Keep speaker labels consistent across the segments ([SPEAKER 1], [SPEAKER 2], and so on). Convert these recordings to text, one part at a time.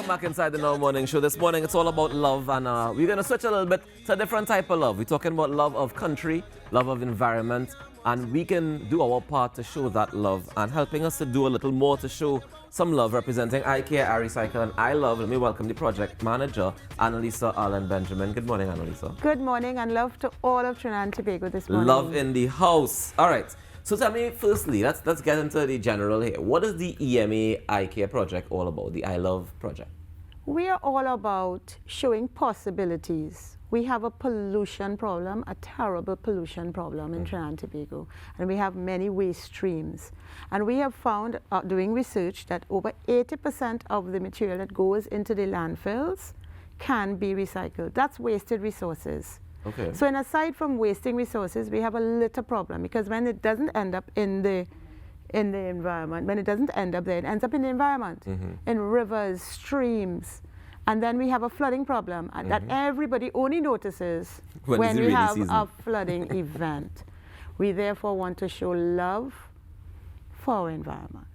[SPEAKER 1] Welcome back inside the Now Morning Show. This morning it's all about love, and we're going to switch a little bit to a different type of love. We're talking about love of country, love of environment, and we can do our part to show that love. And helping us to do a little more to show some love, representing iCare, iRecycle, and iLove. Let me welcome the project manager, Arlen-Benjamin. Good morning, Annalisa.
[SPEAKER 2] Good morning, and love to all of Trinidad and Tobago this morning.
[SPEAKER 1] Love in the house. All right. So tell me, firstly, let's get into the general here. What is the EMA iCare project all about, the iLove project?
[SPEAKER 2] We are all about showing possibilities. We have a pollution problem, a terrible pollution problem in Trinidad and Tobago, and we have many waste streams. And we have found, doing research, that over 80% of the material that goes into the landfills can be recycled. That's wasted resources.
[SPEAKER 1] Okay.
[SPEAKER 2] So, and aside from wasting resources, we have a little problem, because when it doesn't end up in the environment, when it doesn't end up there, it ends up in the environment, in rivers, streams, and then we have a flooding problem that everybody only notices when we have a flooding event. We therefore want to show love for our environment.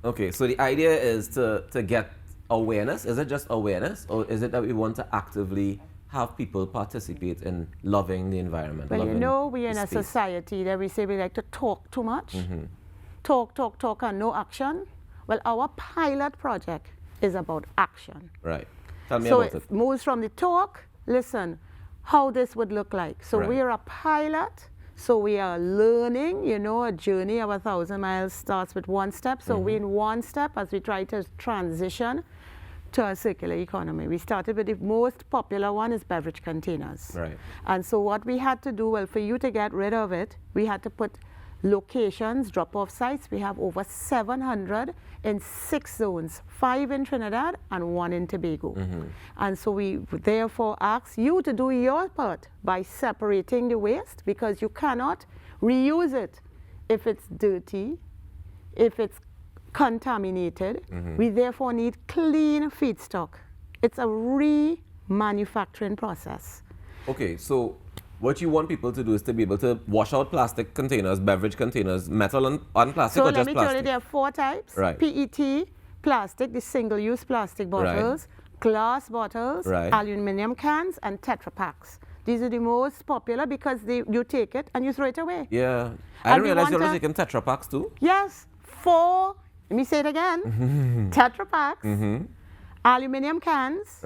[SPEAKER 1] Okay, so the idea is to get awareness. Is it just awareness, or is it that we want to actively have people participate in loving the environment?
[SPEAKER 2] Well, you know, we're in a society that we say we like to talk too much. Talk, and no action. Well, our pilot project is about action.
[SPEAKER 1] Right. Tell me about it.
[SPEAKER 2] So it moves from the talk, listen, how this would look like. So we are a pilot, so we are learning, you know, a journey of 1,000 miles starts with one step. So we're in one step as we try to transition to a circular economy. We started with the most popular one is beverage containers.
[SPEAKER 1] Right.
[SPEAKER 2] And so what we had to do, well, for you to get rid of it, we had to put locations, drop-off sites. We have over 700 in 6 zones, 5 in Trinidad and 1 in Tobago. And so we therefore ask you to do your part by separating the waste, because you cannot reuse it if it's dirty, if it's contaminated. We therefore need clean feedstock. It's a remanufacturing process.
[SPEAKER 1] Okay, so what you want people to do is to be able to wash out plastic containers, beverage containers, metal and plastic,
[SPEAKER 2] so
[SPEAKER 1] or just plastic?
[SPEAKER 2] So let me tell you, there are 4 types.
[SPEAKER 1] Right.
[SPEAKER 2] PET, plastic, the single-use plastic bottles, glass bottles, aluminum cans, and Tetra Paks. These are the most popular because you take it and you throw it away.
[SPEAKER 1] Yeah. I didn't realize you were taking Tetra Paks too.
[SPEAKER 2] Yes. 4, let me say it again, Tetra Paks, aluminum cans,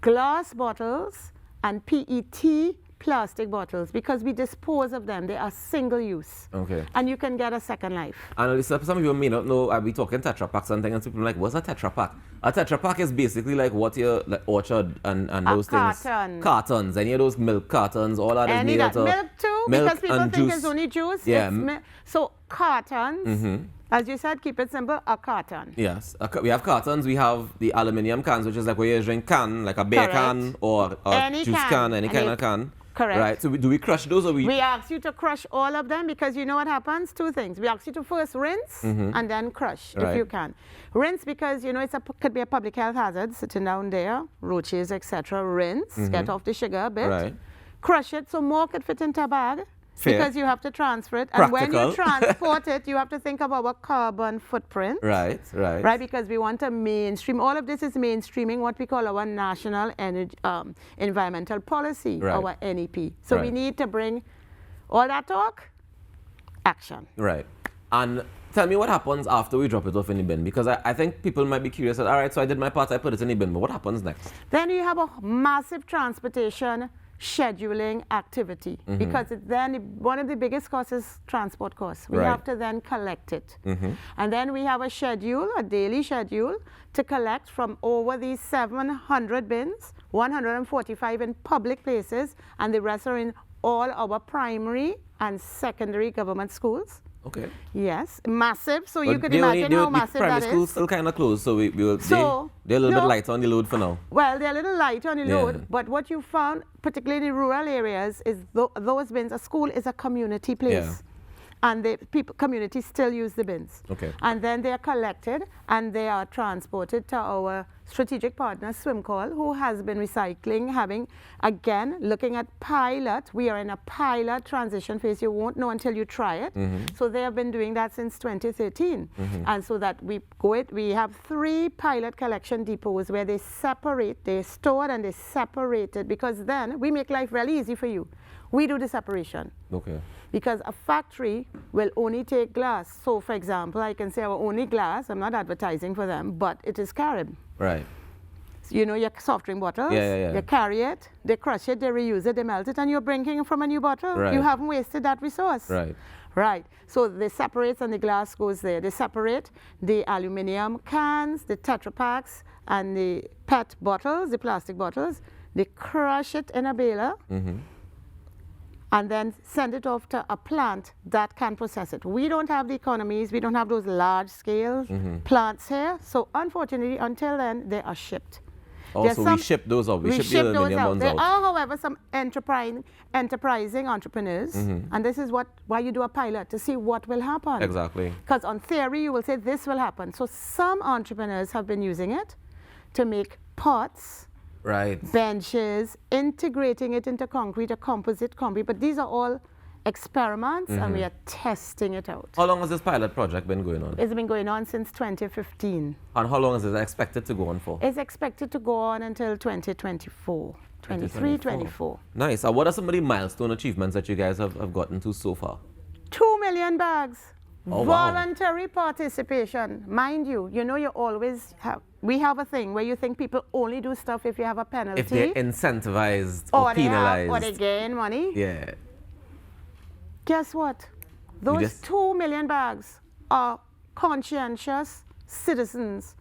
[SPEAKER 2] glass bottles, and PET plastic bottles, because we dispose of them. They are single use. Okay. And you can get a second life.
[SPEAKER 1] And some of you may not know, I'll be talking Tetra Paks and things, and people are like, what's a Tetra Pak? A Tetra Pak is basically like what your like Orchard and those things. Cartons. Any of those milk cartons, all that is made out of
[SPEAKER 2] milk too, because people think it's only juice.
[SPEAKER 1] Yeah.
[SPEAKER 2] So cartons, as you said, keep it simple, a carton.
[SPEAKER 1] Yes. We have cartons. We have the aluminium cans, which is like where you drink can, like a beer can or a juice can, any kind of can.
[SPEAKER 2] Correct.
[SPEAKER 1] Right. So do we crush those, or
[SPEAKER 2] we ask you to crush all of them, because you know what happens? 2 things. We ask you to first rinse and then crush if you can. Rinse because, you know, could be a public health hazard sitting down there, roaches, etc. Rinse, get off the sugar a bit. Crush it so more could fit into a bag.
[SPEAKER 1] Fair.
[SPEAKER 2] Because you have to transfer it.
[SPEAKER 1] Practical.
[SPEAKER 2] And when you transport it, you have to think about our carbon footprint.
[SPEAKER 1] Right.
[SPEAKER 2] Right, because we want to mainstream. All of this is mainstreaming what we call our National Environmental Policy, our NEP. So we need to bring all that talk, action.
[SPEAKER 1] Right. And tell me what happens after we drop it off in the bin, because I think people might be curious that, all right, so I did my part, I put it in the bin, but what happens next?
[SPEAKER 2] Then you have a massive transportation scheduling activity, because then one of the biggest costs is transport costs. We have to then collect it. And then we have a schedule, a daily schedule, to collect from over these 700 bins, 145 in public places, and the rest are in all our primary and secondary government schools.
[SPEAKER 1] Okay.
[SPEAKER 2] Yes, massive. So you could imagine how massive that is.
[SPEAKER 1] Primary schools still kind of closed, so they're a little bit light on the load for now.
[SPEAKER 2] Well, they're a little light on the load, but what you found, particularly in rural areas, is those bins. A school is a community place, and the communities still use the bins.
[SPEAKER 1] Okay.
[SPEAKER 2] And then they are collected and they are transported to our strategic partner, SwimCall, who has been recycling, again, looking at pilot. We are in a pilot transition phase. You won't know until you try it. So they have been doing that since 2013. And so that we have 3 pilot collection depots where they separate, they store and they separate it, because then we make life really easy for you. We do the separation.
[SPEAKER 1] Okay.
[SPEAKER 2] Because a factory will only take glass. So, for example, I can say our only glass, I'm not advertising for them, but it is Carib.
[SPEAKER 1] Right.
[SPEAKER 2] So, you know your soft drink bottles?
[SPEAKER 1] Yeah.
[SPEAKER 2] You carry it, they crush it, they reuse it, they melt it, and you're drinking from a new bottle.
[SPEAKER 1] Right.
[SPEAKER 2] You haven't wasted that resource.
[SPEAKER 1] Right.
[SPEAKER 2] Right. So they separate and the glass goes there. They separate the aluminum cans, the Tetra Paks, and the PET bottles, the plastic bottles. They crush it in a baler. And then send it off to a plant that can process it. We don't have the economies, we don't have those large scale plants here. So unfortunately, until then, they are shipped.
[SPEAKER 1] Also, we ship those out. We ship the aluminum ones
[SPEAKER 2] There
[SPEAKER 1] out.
[SPEAKER 2] are, however, some enterprising entrepreneurs, and this is why you do a pilot, to see what will happen.
[SPEAKER 1] Exactly.
[SPEAKER 2] Because on theory, you will say this will happen. So some entrepreneurs have been using it to make pots,
[SPEAKER 1] right,
[SPEAKER 2] benches, integrating it into concrete, a composite concrete. But these are all experiments, and we are testing it out.
[SPEAKER 1] How long has this pilot project been going on?
[SPEAKER 2] It's been going on since 2015.
[SPEAKER 1] And how long is it expected to go on for?
[SPEAKER 2] It's expected to go on until 2024, 23, 24.
[SPEAKER 1] Nice. What are some of the milestone achievements that you guys have gotten to so far?
[SPEAKER 2] 2 million bags.
[SPEAKER 1] Oh, wow.
[SPEAKER 2] Voluntary participation. Mind you, you know you always have, we have a thing where you think people only do stuff if you have a penalty.
[SPEAKER 1] If they're incentivized or penalized.
[SPEAKER 2] Or they gain money.
[SPEAKER 1] Yeah.
[SPEAKER 2] Guess what? Those 2 million bags are conscientious citizens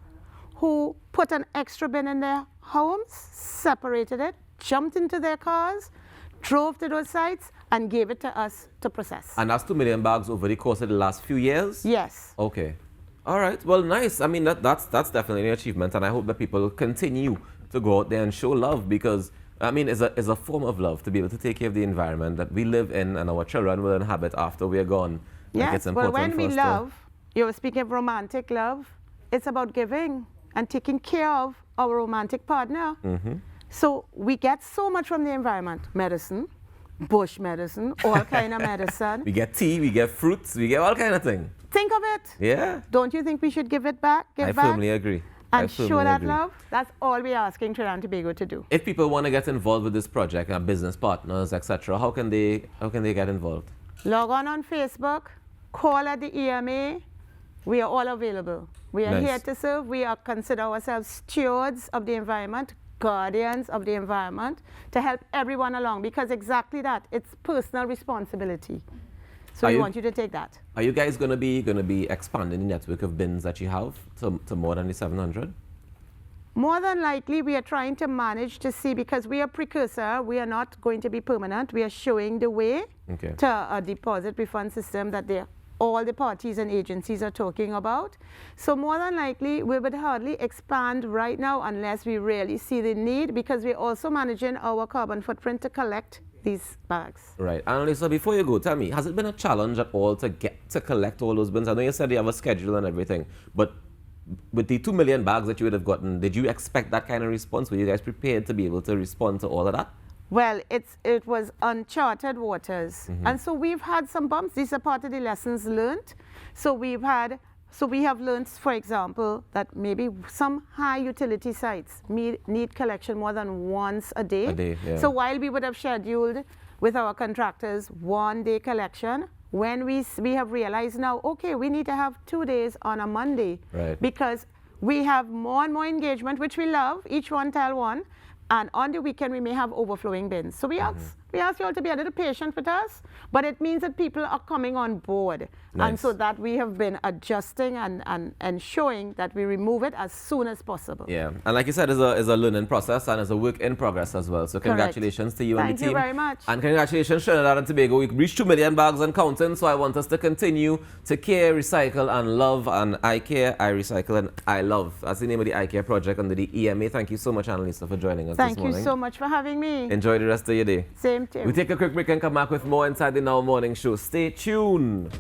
[SPEAKER 2] who put an extra bin in their homes, separated it, jumped into their cars, drove to those sites, and gave it to us to process.
[SPEAKER 1] And that's 2 million bags over the course of the last few years?
[SPEAKER 2] Yes.
[SPEAKER 1] Okay. All right. Well, nice. I mean, that's definitely an achievement, and I hope that people continue to go out there and show love, because, I mean, it's a form of love to be able to take care of the environment that we live in and our children will inhabit after we're gone.
[SPEAKER 2] Yes.
[SPEAKER 1] It's important
[SPEAKER 2] well, when
[SPEAKER 1] for
[SPEAKER 2] we
[SPEAKER 1] us
[SPEAKER 2] love, you were speaking of romantic love, it's about giving and taking care of our romantic partner. So we get so much from the environment. Medicine, bush medicine, all kind of medicine.
[SPEAKER 1] We get tea, we get fruits, we get all kind of thing.
[SPEAKER 2] Think of it.
[SPEAKER 1] Yeah.
[SPEAKER 2] Don't you think we should give it back?
[SPEAKER 1] I firmly agree.
[SPEAKER 2] And show that love? That's all we're asking Trinidad and Tobago to do.
[SPEAKER 1] If people want to get involved with this project, business partners, etc., how can they get involved?
[SPEAKER 2] Log on Facebook, call at the EMA. We are all available. We are here to serve. We are consider ourselves stewards of the environment, guardians of the environment, to help everyone along, because exactly that, it's personal responsibility. So we want you to take that.
[SPEAKER 1] Are you guys going to be expanding the network of bins that you have to more than the 700?
[SPEAKER 2] More than likely, we are trying to manage to see, because we are precursor, we are not going to be permanent. We are showing the way to a deposit refund system that all the parties and agencies are talking about. So more than likely, we would hardly expand right now unless we really see the need, because we're also managing our carbon footprint to collect these bags.
[SPEAKER 1] Right. And Lisa, before you go, tell me, has it been a challenge at all to get to collect all those bins? I know you said you have a schedule and everything, but with the 2 million bags that you would have gotten, did you expect that kind of response? Were you guys prepared to be able to respond to all of that?
[SPEAKER 2] Well, it was uncharted waters. And so we've had some bumps. These are part of the lessons learned. So we have learned, for example, that maybe some high utility sites need collection more than once a day. So while we would have scheduled with our contractors 1 day collection, when we have realized now, okay, we need to have 2 days on a Monday, because we have more and more engagement, which we love, each one tell one, and on the weekend we may have overflowing bins. So we ask you all to be a little patient with us, but it means that people are coming on board. And so that we have been adjusting and showing that we remove it as soon as possible.
[SPEAKER 1] Yeah, and like you said, it's a learning process and it's a work in progress as well. So congratulations to you and the team.
[SPEAKER 2] Thank you very much.
[SPEAKER 1] And congratulations, Trinidad and Tobago. We reached 2 million bags and counting, so I want us to continue to care, recycle, and love, and iCare, iRecycle, and iLove. That's the name of the iCare project under the EMA. Thank you so much, Annalisa, for joining us this morning.
[SPEAKER 2] Thank you so much for having me.
[SPEAKER 1] Enjoy the rest of your day.
[SPEAKER 2] Same to you.
[SPEAKER 1] We take a quick break and come back with more inside the Now Morning Show. Stay tuned.